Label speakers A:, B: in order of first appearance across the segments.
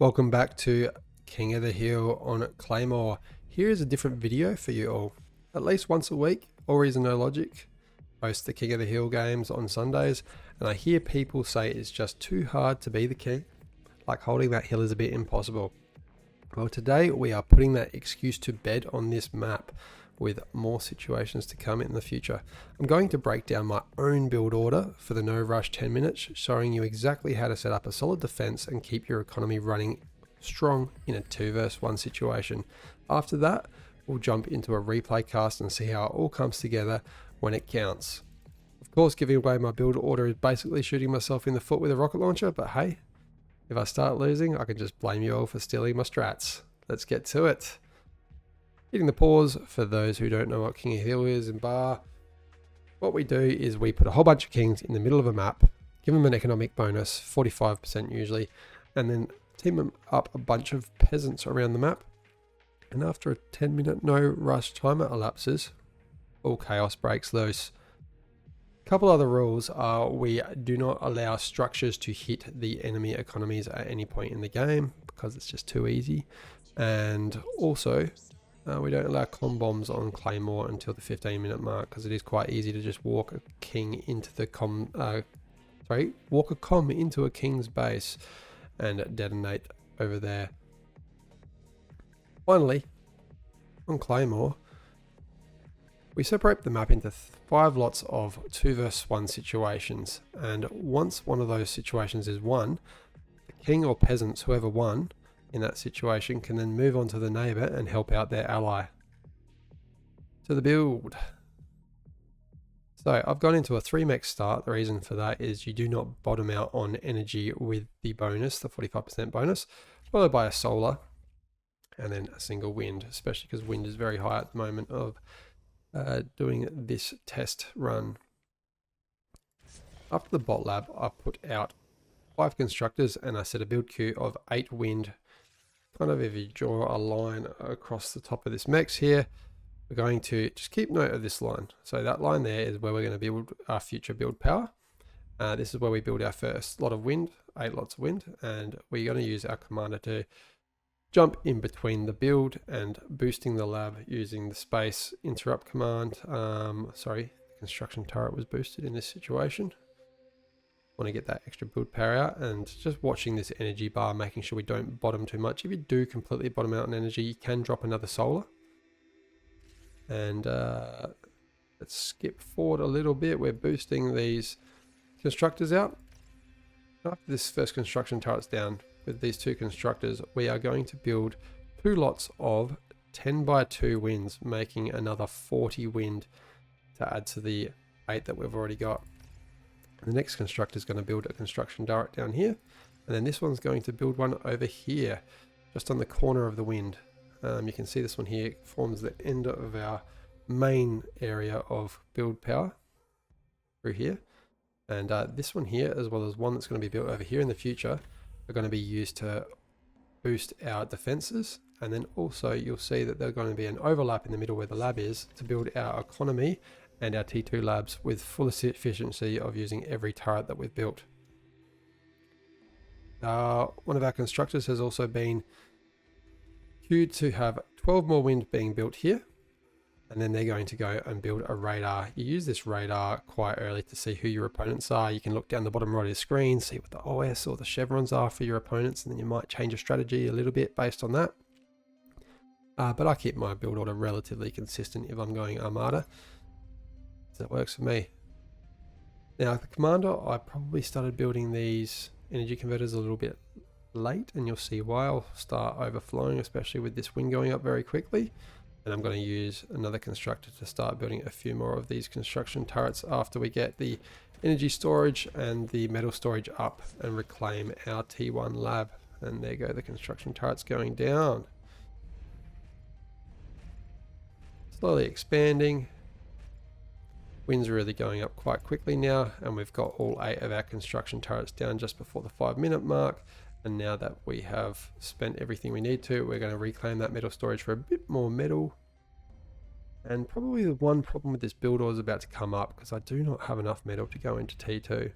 A: Welcome back to King of the Hill on Claymore. Here is a different video for you all. At least once a week, AllReasonNoLogic hosts the King of the Hill games on Sundays, and I hear people say it's just too hard to be the king, like holding that hill is a bit impossible. Well, today we are putting that excuse to bed on this map with more situations to come in the future. I'm going to break down my own build order for the no rush 10 minutes, showing you exactly how to set up a solid defense and keep your economy running strong in a 2 versus 1 situation. After that, we'll jump into a replay cast and see how it all comes together when it counts. Of course, giving away my build order is basically shooting myself in the foot with a rocket launcher, but hey, if I start losing, I can just blame you all for stealing my strats. Let's get to it. Hitting the pause for those who don't know what King of the Hill is in bar. What we do is we put a whole bunch of kings in the middle of a map, give them an economic bonus, 45% usually, and then team them up a bunch of peasants around the map. And after a 10-minute no rush timer elapses, all chaos breaks loose. A couple other rules are we do not allow structures to hit the enemy economies at any point in the game because it's just too easy. And also, we don't allow com bombs on Claymore until the 15-minute mark because it is quite easy to just walk a king into the walk a com into a king's base and detonate over there. Finally, on Claymore, we separate the map into 5 lots of 2 versus 1 situations, and once one of those situations is won, the king or peasants, whoever won in that situation, can then move on to the neighbor and help out their ally. To the build. So I've gone into a 3 mech start. The reason for that is you do not bottom out on energy with the bonus, the 45% bonus, followed by a solar and then a single wind, especially because wind is very high at the moment of doing this test run. After the bot lab, I put out 5 constructors and I set a build queue of 8 wind. Kind of if you draw a line across the top of this mechs here, we're going to just keep note of this line. So that line there is where we're going to build our future build power. This is where we build our first lot of wind, 8 lots of wind, and we're going to use our commander to jump in between the build and boosting the lab using the space interrupt command. Sorry, the construction turret was boosted in this situation. Want to get that extra build power out, and just watching this energy bar, making sure we don't bottom too much. If you do completely bottom out on energy, you can drop another solar. And let's skip forward a little bit. We're boosting these constructors out. After this first construction turret's down, with these 2 constructors, we are going to build 2 lots of 10 by 2 winds, making another 40 wind to add to the 8 that we've already got. The next constructor is going to build a construction turret down here, and then this one's going to build one over here, just on the corner of the wind. You can see this one here forms the end of our main area of build power through here, and this one here, as well as one that's going to be built over here in the future, are going to be used to boost our defenses. And then also you'll see that there's going to be an overlap in the middle where the lab is to build our economy and our T2 labs with full efficiency of using every turret that we've built. One of our constructors has also been queued to have 12 more wind being built here, and then they're going to go and build a radar. You use this radar quite early to see who your opponents are. You can look down the bottom right of the screen, see what the OS or the chevrons are for your opponents, and then you might change your strategy a little bit based on that. But I keep my build order relatively consistent if I'm going Armada. So that works for me. Now the commander, I probably started building these energy converters a little bit late, and you'll see why. I'll start overflowing, especially with this wind going up very quickly. And I'm going to use another constructor to start building a few more of these construction turrets after we get the energy storage and the metal storage up and reclaim our T1 lab. And there go the construction turrets going down. Slowly expanding. Winds are really going up quite quickly now, and we've got all 8 of our construction turrets down just before the 5-minute mark. And now that we have spent everything we need to, we're going to reclaim that metal storage for a bit more metal. And probably the one problem with this build order is about to come up, because I do not have enough metal to go into T2.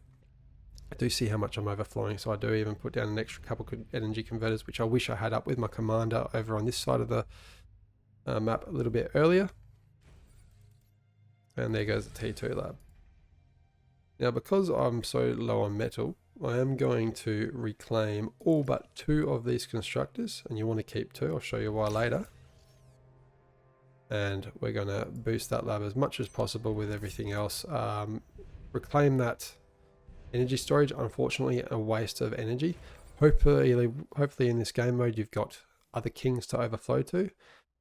A: I do see how much I'm overflowing, so I do even put down an extra couple energy converters, which I wish I had up with my commander over on this side of the map a little bit earlier. And there goes the T2 lab. Now, because I'm so low on metal, I am going to reclaim all but 2 of these constructors, and you want to keep 2. I'll show you why later. And we're going to boost that lab as much as possible with everything else. Reclaim that energy storage. Unfortunately, a waste of energy. Hopefully in this game mode you've got other kings to overflow to,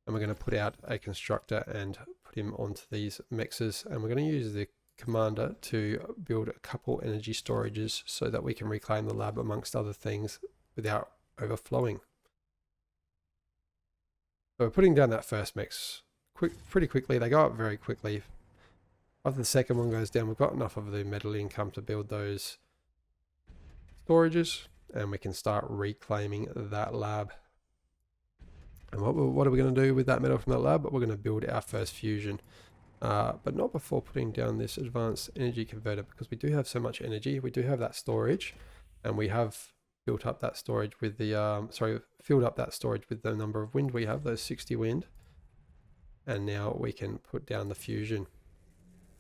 A: and we're going to put out a constructor and put him onto these mexes, and we're going to use the commander to build a couple energy storages so that we can reclaim the lab amongst other things without overflowing. So we're putting down that first mex pretty quickly. They go up very quickly. After the second one goes down, we've got enough of the metal income to build those storages, and we can start reclaiming that lab. And what are we going to do with that metal from that lab? We're going to build our first fusion, but not before putting down this advanced energy converter, because we do have so much energy. We do have that storage, and we have built up that storage with the filled up that storage with the number of wind we have, those 60 wind, and now we can put down the fusion.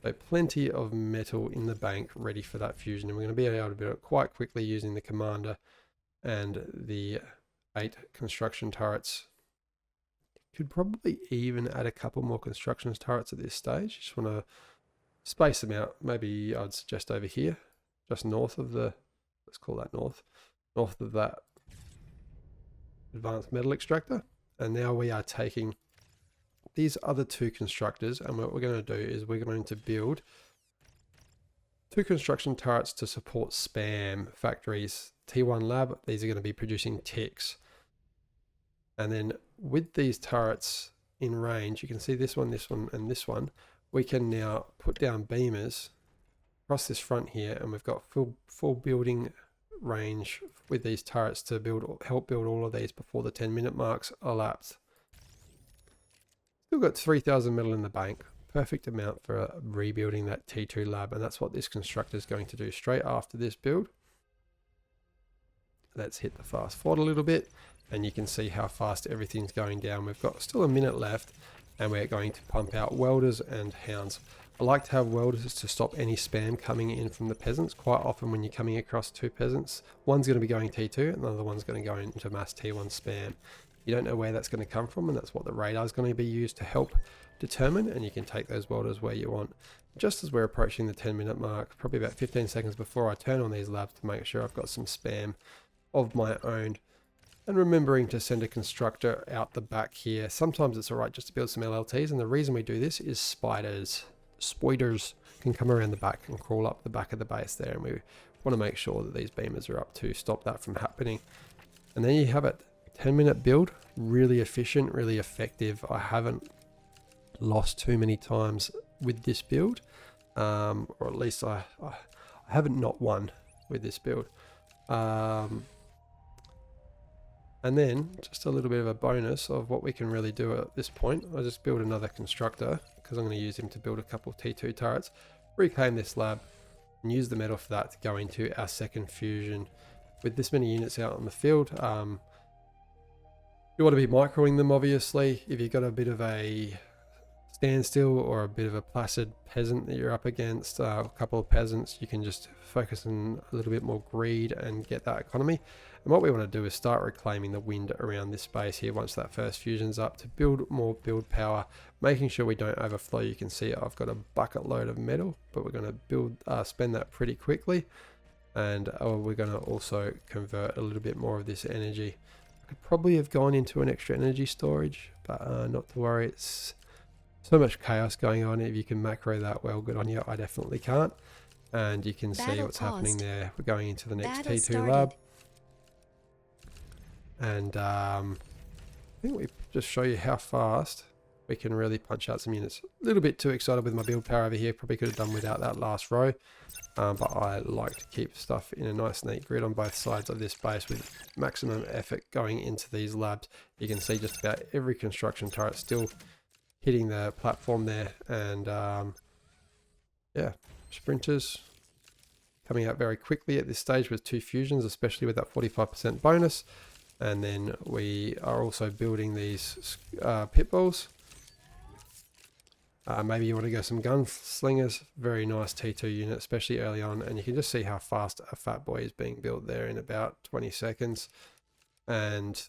A: So plenty of metal in the bank ready for that fusion, and we're going to be able to build it quite quickly using the commander and the 8 construction turrets. Could probably even add a couple more construction turrets at this stage. Just want to space them out. Maybe I'd suggest over here, just north of the, let's call that north of that advanced metal extractor. And now we are taking these other 2 constructors, and what we're going to do is we're going to build 2 construction turrets to support spam factories. T1 lab, these are going to be producing ticks. And then with these turrets in range, you can see this one, and this one, we can now put down beamers across this front here, and we've got full building range with these turrets to help build all of these before the 10-minute marks elapse. Still got 3,000 metal in the bank, perfect amount for rebuilding that T2 lab, and that's what this constructor is going to do straight after this build. Let's hit the fast forward a little bit, and you can see how fast everything's going down. We've got still a minute left, and we're going to pump out welders and hounds. I like to have welders to stop any spam coming in from the peasants. Quite often when you're coming across 2 peasants, one's going to be going T2 and the other one's going to go into mass T1 spam. You don't know where that's going to come from, and that's what the radar is going to be used to help determine, and you can take those welders where you want. Just as we're approaching the 10-minute mark, probably about 15 seconds before I turn on these labs to make sure I've got some spam of my own. And remembering to send a constructor out the back here. Sometimes it's alright just to build some LLTs, and the reason we do this is spoiders can come around the back and crawl up the back of the base there, and we want to make sure that these beamers are up to stop that from happening. And then you have it. 10-minute build, really efficient, really effective. I haven't lost too many times with this build, or at least I haven't not won with this build. And then just a little bit of a bonus of what we can really do at this point. I just build another constructor because I'm going to use him to build a couple of T2 turrets, reclaim this lab, and use the metal for that to go into our second fusion. With this many units out on the field, you want to be microing them, obviously. If you've got a bit of a standstill or a bit of a placid peasant that you're up against, a couple of peasants, you can just focus on a little bit more greed and get that economy. And what we want to do is start reclaiming the wind around this space here once that first fusion's up to build more build power, making sure we don't overflow. You can see I've got a bucket load of metal, but we're going to spend that pretty quickly. And we're going to also convert a little bit more of this energy. I could probably have gone into an extra energy storage, but not to worry. It's so much chaos going on. If you can macro that well, good on you. I definitely can't. And you can see what's happening there. We're going into the next T2 lab. And I think we just show you how fast we can really punch out some units. A little bit too excited with my build power over here. Probably could have done without that last row. But I like to keep stuff in a nice neat grid on both sides of this base with maximum effort going into these labs. You can see just about every construction turret still hitting the platform there, and yeah, sprinters coming out very quickly at this stage with 2 fusions, especially with that 45% bonus. And then we are also building these pit bulls. Maybe you want to go some gunslingers. Very nice T2 unit, especially early on. And you can just see how fast a fat boy is being built there in about 20 seconds. And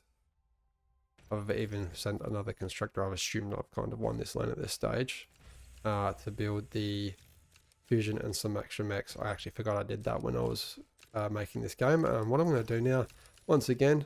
A: I've even sent another constructor. I've assumed I've kind of won this lane at this stage to build the fusion and some extra mechs. I actually forgot I did that when I was making this game. What I'm going to do now, once again,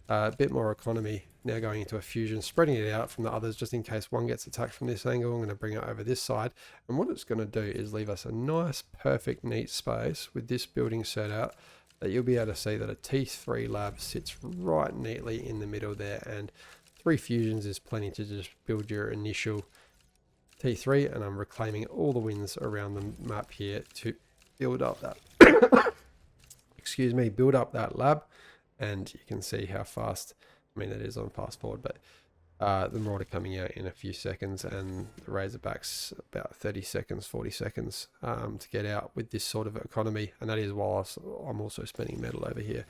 A: a bit more economy. Now going into a fusion, spreading it out from the others just in case one gets attacked from this angle. I'm going to bring it over this side. And what it's going to do is leave us a nice, perfect, neat space with this building set out that you'll be able to see that a T3 lab sits right neatly in the middle there. And 3 fusions is plenty to just build your initial T3. And I'm reclaiming all the wins around the map here to build up that, excuse me, build up that lab. And you can see how fast, I mean, it is on fast forward, but the Marauder coming out in a few seconds, and the Razorback's about 30 seconds, 40 seconds to get out with this sort of economy. And that is while I'm also spending metal over here.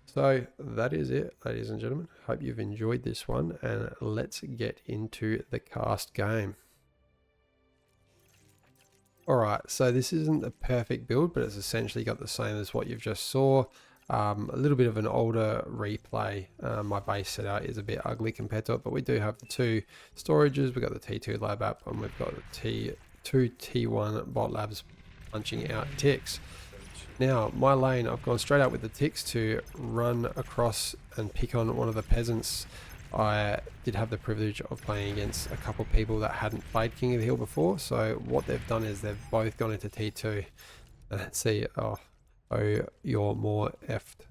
A: So that is it, ladies and gentlemen. Hope you've enjoyed this one, and let's get into the cast game. Alright, so this isn't a perfect build, but it's essentially got the same as what you've just saw. A little bit of an older replay. My base setup is a bit ugly compared to it, but we do have the 2 storages. We've got the T2 lab app, and we've got the two T1 bot labs punching out ticks. Now, my lane, I've gone straight out with the ticks to run across and pick on one of the peasants. I did have the privilege of playing against a couple of people that hadn't played King of the Hill before, so what they've done is they've both gone into T2. And see, oh, you're more effed.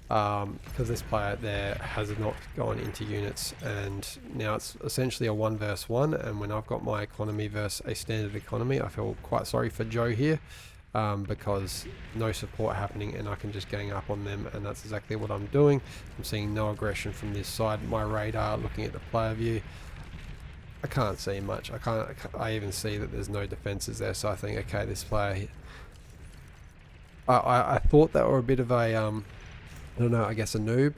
A: Because this player there has not gone into units, and now it's essentially a 1 versus 1. And when I've got my economy versus a standard economy, I feel quite sorry for Joe here, because no support happening, and I can just gang up on them, and that's exactly what I'm doing. I'm seeing no aggression from this side. My radar, looking at the player view, I can't see much. I even see that there's no defenses there, so I think, okay, this player, I thought they were a bit of a, I don't know, I guess a noob.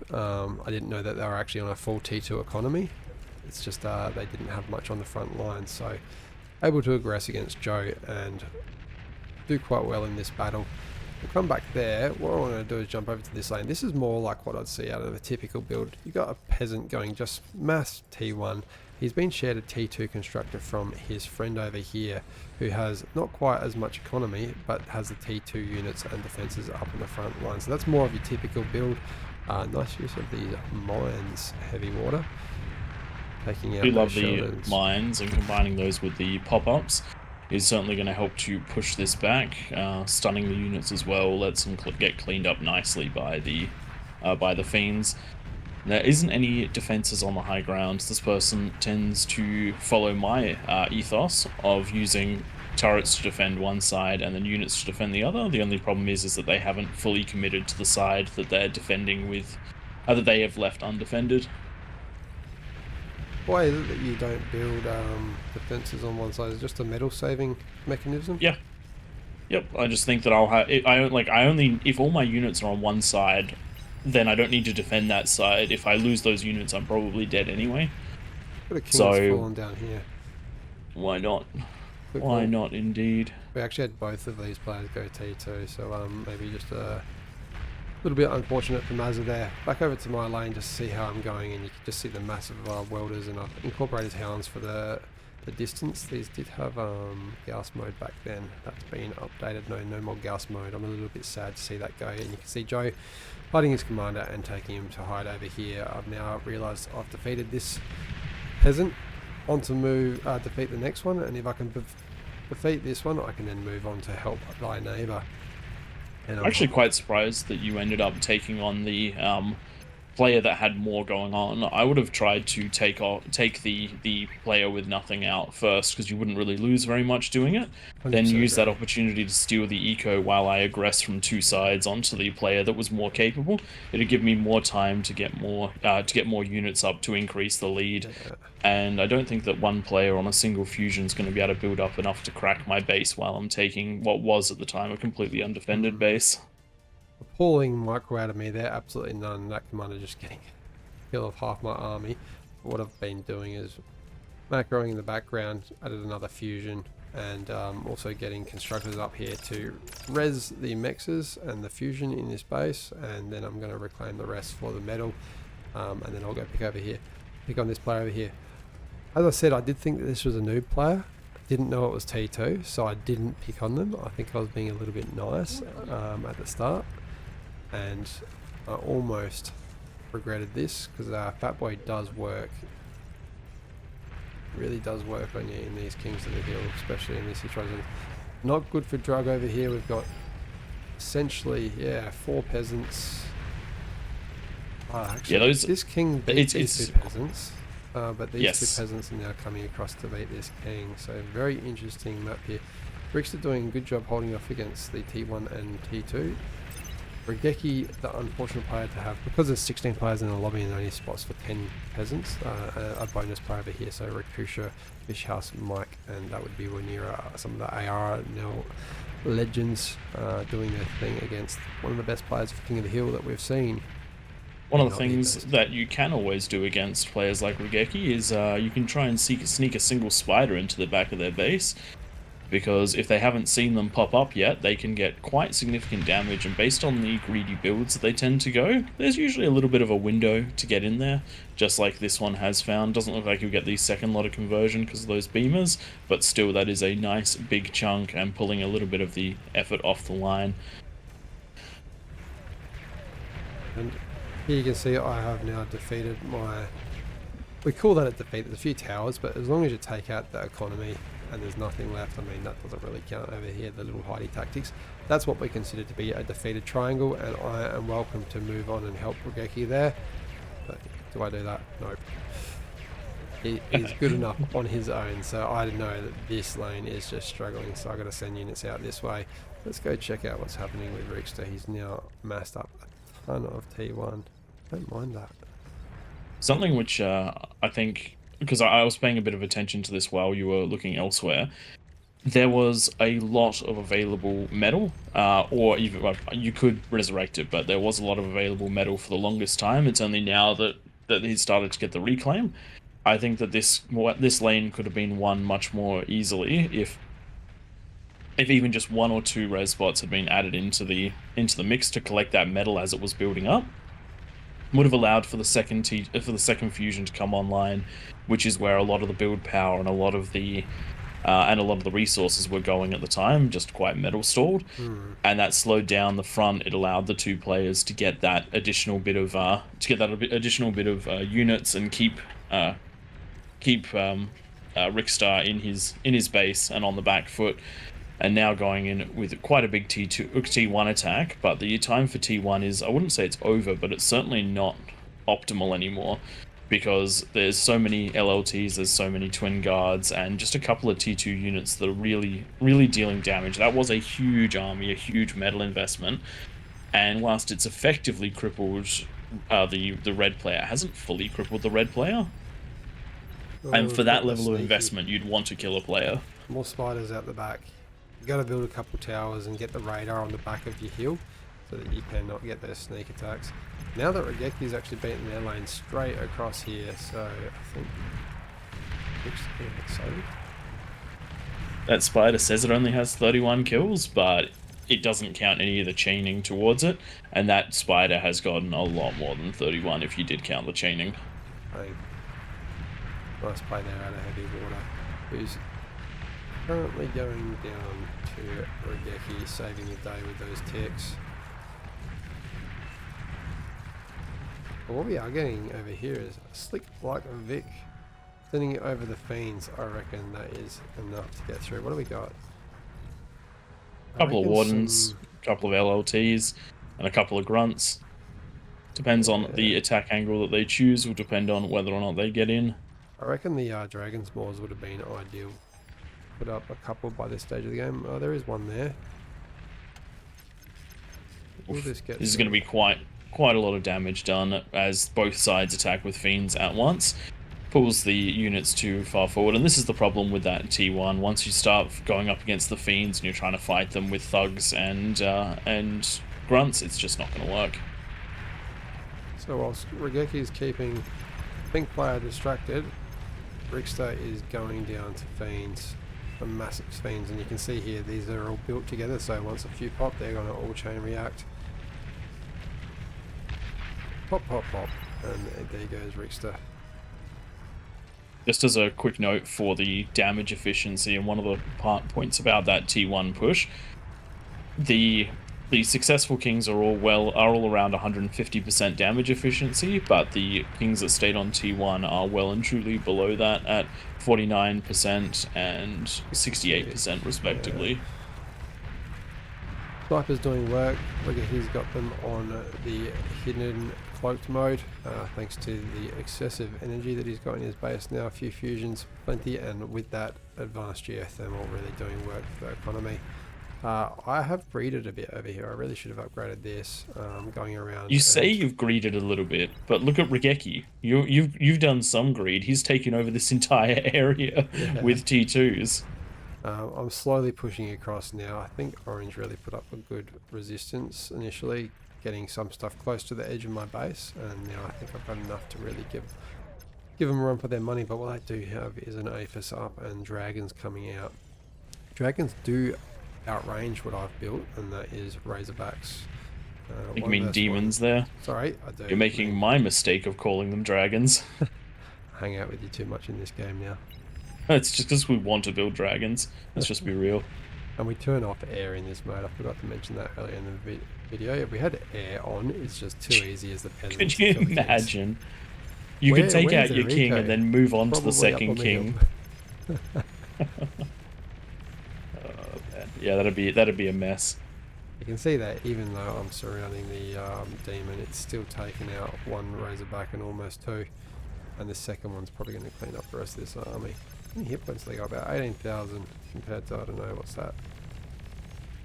A: I didn't know that they were actually on a full T2 economy. It's just they didn't have much on the front line, so able to aggress against Joe and do quite well in this battle. We'll come back there. What I want to do is jump over to this lane. This is more like what I'd see out of a typical build. You got a peasant going just mass T1. He's been shared a T2 constructor from his friend over here, who has not quite as much economy, but has the T2 units and defenses up in the front line. So that's more of your typical build. Nice use of these mines, heavy water. Taking out
B: I do love the mines, and combining those with the pop-ups is certainly going to help to push this back. Stunning the units as well lets them get cleaned up nicely by the fiends. There isn't any defenses on the high ground. This person tends to follow my ethos of using turrets to defend one side and then units to defend the other. The only problem is that they haven't fully committed to the side that they're defending with, that they have left undefended.
A: Why is it that you don't build defenses on one side? Is it just a metal saving mechanism?
B: Yeah. Yep. I just think that I'll have. If all my units are on one side, then I don't need to defend that side. If I lose those units, I'm probably dead anyway.
A: Got a king that's fallen down here.
B: Why not? Why not, indeed?
A: We actually had both of these players go T2, so maybe just a little bit unfortunate for Mazza there. Back over to my lane just to see how I'm going, and you can just see the massive welders, and I've incorporated hounds for the distance. These did have Gauss mode back then. That's been updated. No more Gauss mode. I'm a little bit sad to see that go, and you can see Joe hiding his commander and taking him to hide over here. I've now realised I've defeated this peasant. On to move, defeat the next one, and if I can defeat this one, I can then move on to help thy neighbour. And I'm
B: actually quite surprised that you ended up taking on the player that had more going on, I would have tried to take the player with nothing out first, because you wouldn't really lose very much doing it. Then
A: 100%
B: use that
A: agree.
B: opportunity to steal the eco while I aggress from two sides onto the player that was more capable. It'd give me more time to get more units up to increase the lead.
A: Yeah.
B: And I don't think that one player on a single fusion is going to be able to build up enough to crack my base while I'm taking what was at the time a completely undefended base.
A: Appalling micro out of me there, absolutely none. That commander just getting a kill of half my army. What I've been doing is macroing in the background, added another fusion, and also getting constructors up here to res the mexes and the fusion in this base, and then I'm going to reclaim the rest for the metal, and then I'll go pick on this player over here. As I said, I did think that this was a noob player. I didn't know it was T2, so I didn't pick on them. I think I was being a little bit nice at the start, and I almost regretted this, because Fat Boy does work. Really does work on you in these Kings of the Hill, especially in this situation. Not good for drug over here. We've got essentially, 4 peasants. Actually,
B: Yeah,
A: this king beat these 2 peasants, but these
B: yes.
A: 2 peasants are now coming across to beat this king. So very interesting map here. Bricks are doing a good job holding off against the T1 and T2. Regeki, the unfortunate player to have, because there's 16 players in the lobby and only spots for 10 peasants, a bonus player over here, so Rakusha, Fishhouse, Mike, and that would be Rhaenyra, some of the ARNL legends doing their thing against one of the best players for King of the Hill that we've seen.
B: One of the things that you can always do against players like Regeki is you can try and sneak a single spider into the back of their base, because if they haven't seen them pop up yet, they can get quite significant damage, and based on the greedy builds that they tend to go, there's usually a little bit of a window to get in there, just like this one has found. Doesn't look like you'll get the second lot of conversion because of those beamers, but still that is a nice big chunk and pulling a little bit of the effort off the line.
A: And here you can see I have now defeated my... We call that a defeat. There's a few towers, but as long as you take out the economy and there's nothing left, I mean, that doesn't really count over here, the little hidey tactics. That's what we consider to be a defeated triangle, and I am welcome to move on and help Regeki there. But do I do that? Nope. He's good enough on his own, so I know that this lane is just struggling, so I got to send units out this way. Let's go check out what's happening with Rickster. He's now massed up a ton of T1. Don't mind that.
B: Something which I think, because I was paying a bit of attention to this while you were looking elsewhere, there was a lot of available metal, or even, well, you could resurrect it, but there was a lot of available metal for the longest time. It's only now that he started to get the reclaim. I think that this lane could have been won much more easily if even just 1 or 2 res spots had been added into the mix to collect that metal as it was building up. Would have allowed for the second fusion to come online, which is where a lot of the build power and a lot of the resources were going at the time, just quite metal stalled, and that slowed down the front. It allowed the 2 players to get that additional bit of units and keep Rickstar in his base and on the back foot. And now going in with quite a big T1 attack, but the time for T1 is, I wouldn't say it's over, but it's certainly not optimal anymore, because there's so many LLTs, there's so many twin guards, and just a couple of T2 units that are really, really dealing damage. That was a huge army, a huge metal investment, and whilst it's effectively crippled the red player, it hasn't fully crippled the red player. And for that level of investment, you'd want to kill a player.
A: More spiders out the back. You got to build a couple towers and get the radar on the back of your hill so that you cannot get those sneak attacks. Now that Regeki's actually beaten their lane straight across here, so I think looks exciting.
B: That spider says it only has 31 kills, but it doesn't count any of the chaining towards it, and that spider has gotten a lot more than 31 if you did count the chaining.
A: Nice play there out of heavy water, who's currently going down to Regeki, saving the day with those ticks. But what we are getting over here is a slick like Vic sending it over the Fiends. I reckon that is enough to get through. What do we got?
B: A couple of Wardens, a couple of LLTs, and a couple of Grunts. Depends on the
A: Yeah.
B: attack angle that they choose, will depend on whether or not they get in.
A: I reckon the Dragon's Maws would have been ideal. Put up a couple by this stage of the game. Oh, there is one there. We'll
B: Oof.
A: just get
B: This is going to be quite a lot of damage done as both sides attack with fiends at once. Pulls the units too far forward, and this is the problem with that T1. Once you start going up against the fiends and you're trying to fight them with thugs and grunts, it's just not going to work.
A: So whilst Regeki is keeping pink player distracted, Rickster is going down to fiends, the massive fiends, and you can see here these are all built together, so once a few pop they're going to all chain react. Pop, pop, pop, and there goes Rickster.
B: Just as a quick note for the damage efficiency, and one of the points about that T1 push, the successful kings are all around 150% damage efficiency, but the kings that stayed on T1 are well and truly below that at 49% and 68% respectively.
A: Yeah. Sniper's doing work. Look at he's got them on the hidden cloaked mode, thanks to the excessive energy that he's got in his base now. A few fusions, plenty, and with that advanced geothermal really doing work for the economy. I have greeded a bit over here. I really should have upgraded this. Going around.
B: You say you've greeded a little bit, but look at Regeki. You've done some greed. He's taken over this entire area with T2s.
A: I'm slowly pushing across now. I think Orange really put up a good resistance initially, getting some stuff close to the edge of my base, and now I think I've got enough to really give them a run for their money. But what I do have is an Aphis up and dragons coming out. Dragons do outrange what I've built, and that is Razorbacks.
B: You mean demons there?
A: Sorry, I do.
B: You're making my mistake of calling them dragons.
A: Hang out with you too much in this game now.
B: It's just because we want to build dragons. Let's just be real.
A: And we turn off air in this mode. I forgot to mention that earlier in the video. If we had air on, it's just too easy as the peasants.
B: Could you imagine? You could take out your king and then move on to the second king. Yeah, that'd be a mess.
A: You can see that even though I'm surrounding the demon, it's still taken out one Razorback and almost two. And the second one's probably going to clean up the rest of this army. How many hit points they got? About 18,000 compared to, I don't know, what's that?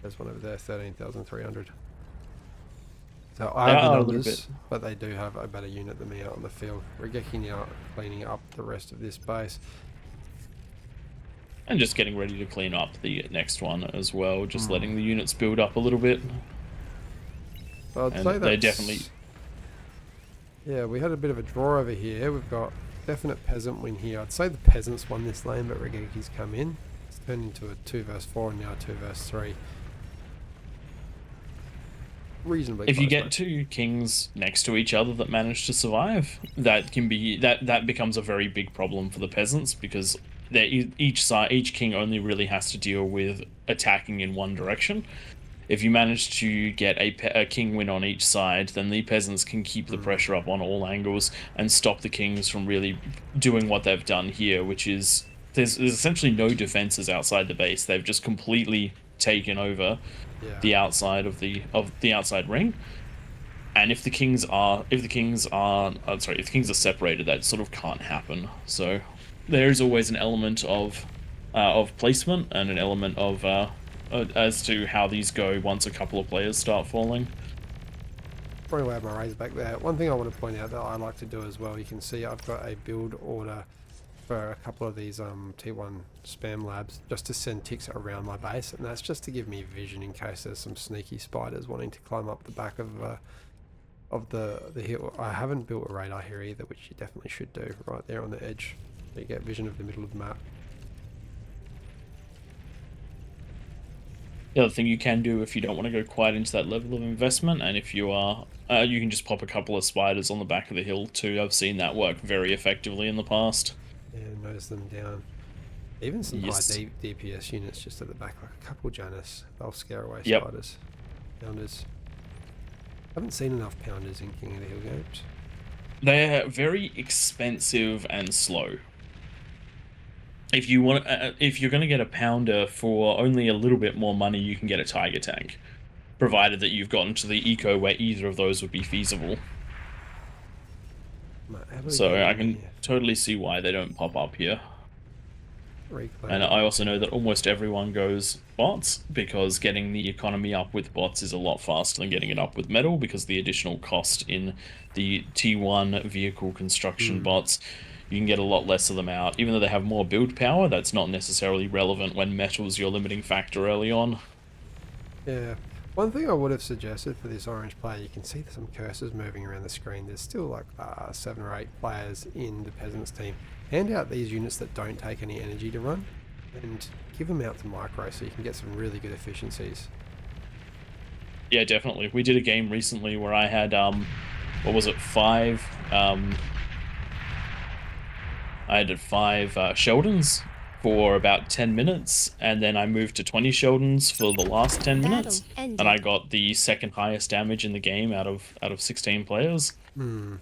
A: There's one over there, 13,300. So I have the numbers, but they do have a better unit than me out on the field. Regeki now cleaning up the rest of this base.
B: And just getting ready to clean up the next one as well, just letting the units build up a little bit.
A: I'd
B: and
A: say
B: they definitely...
A: Yeah, we had a bit of a draw over here. We've got definite peasant win here. I'd say the peasants won this lane, but Regeki's come in. It's turned into a 2 versus 4 and now 2 versus 3. Reasonably
B: if you
A: close,
B: get two kings next to each other that manage to survive, that can be that becomes a very big problem for the peasants, because each king only really has to deal with attacking in one direction. If you manage to get a king win on each side, then the peasants can keep the pressure up on all angles and stop the kings from really doing what they've done here, which is there's essentially no defenses outside the base. They've just completely taken over the outside of the outside ring. And if the kings are separated, that sort of can't happen. So there is always an element of placement and an element of as to how these go once a couple of players start falling.
A: Probably have my Razorback there. One thing I want to point out that I like to do as well, you can see I've got a build order for a couple of these T1 spam labs just to send ticks around my base, and that's just to give me vision in case there's some sneaky spiders wanting to climb up the back of the hill. I haven't built a radar here either, which you definitely should do right there on the edge so you get vision of the middle of the map.
B: The other thing you can do if you don't want to go quite into that level of investment, and if you are, you can just pop a couple of spiders on the back of the hill too. I've seen that work very effectively in the past.
A: Yeah, nose them down. Even some high DPS units just at the back, like a couple Janus, they'll scare away spiders. Pounders. Haven't seen enough pounders in King of the Hill games.
B: They're very expensive and slow. If you want, if you're going to get a pounder for only a little bit more money, you can get a tiger tank, provided that you've gotten to the eco where either of those would be feasible.
A: Might able to
B: So
A: get
B: I
A: in
B: can
A: here.
B: totally see why they don't pop up here.
A: Reclaim
B: And
A: it
B: I
A: right
B: also know
A: here.
B: that almost everyone goes bots, because getting the economy up with bots is a lot faster than getting it up with metal, because the additional cost in the T1 vehicle construction
A: Hmm.
B: bots, you can get a lot less of them out. Even though they have more build power, that's not necessarily relevant when metal's your limiting factor early on.
A: Yeah. One thing I would have suggested for this orange player, you can see some cursors moving around the screen. There's still like 7 or 8 players in the Peasants team. Hand out these units that don't take any energy to run and give them out to micro so you can get some really good efficiencies.
B: Yeah, definitely. We did a game recently where I had, what was it, I had 5 Sheldons for about 10 minutes, and then I moved to 20 Sheldons for the last 10
C: Battle
B: minutes, and I
C: ended.
B: got the second highest damage in the game out of 16 players.
A: Hmm.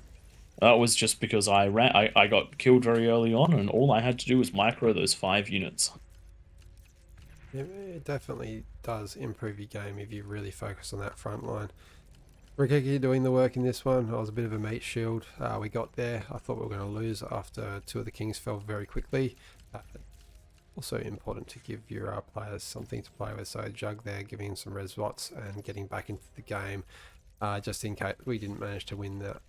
B: That was just because I got killed very early on, and all I had to do was micro those 5 units.
A: It definitely does improve your game if you really focus on that front line. Rikiki doing the work in this one. I was a bit of a meat shield. We got there. I thought we were going to lose after 2 of the kings fell very quickly. Also important to give your players something to play with. So Jug there giving him some res bots and getting back into the game just in case we didn't manage to win that.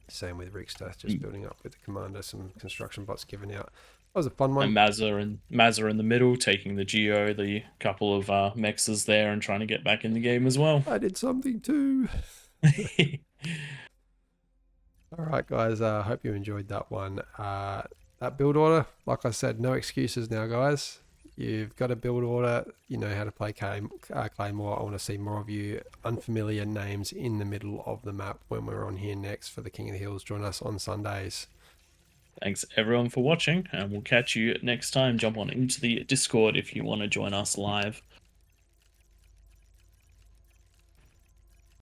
A: Same with Rickster, just building up with the commander, some construction bots given out. That was a fun one.
B: And Mazza in the middle, taking the Geo, the couple of mexes there, and trying to get back in the game as well.
A: I did something too. All right, guys. I hope you enjoyed that one. That build order, like I said, no excuses now, guys. You've got a build order. You know how to play Claymore. I want to see more of you unfamiliar names in the middle of the map when we're on here next for the King of the Hills. Join us on Sundays.
B: Thanks everyone for watching, and we'll catch you next time. Jump on into the Discord if you want to join us live.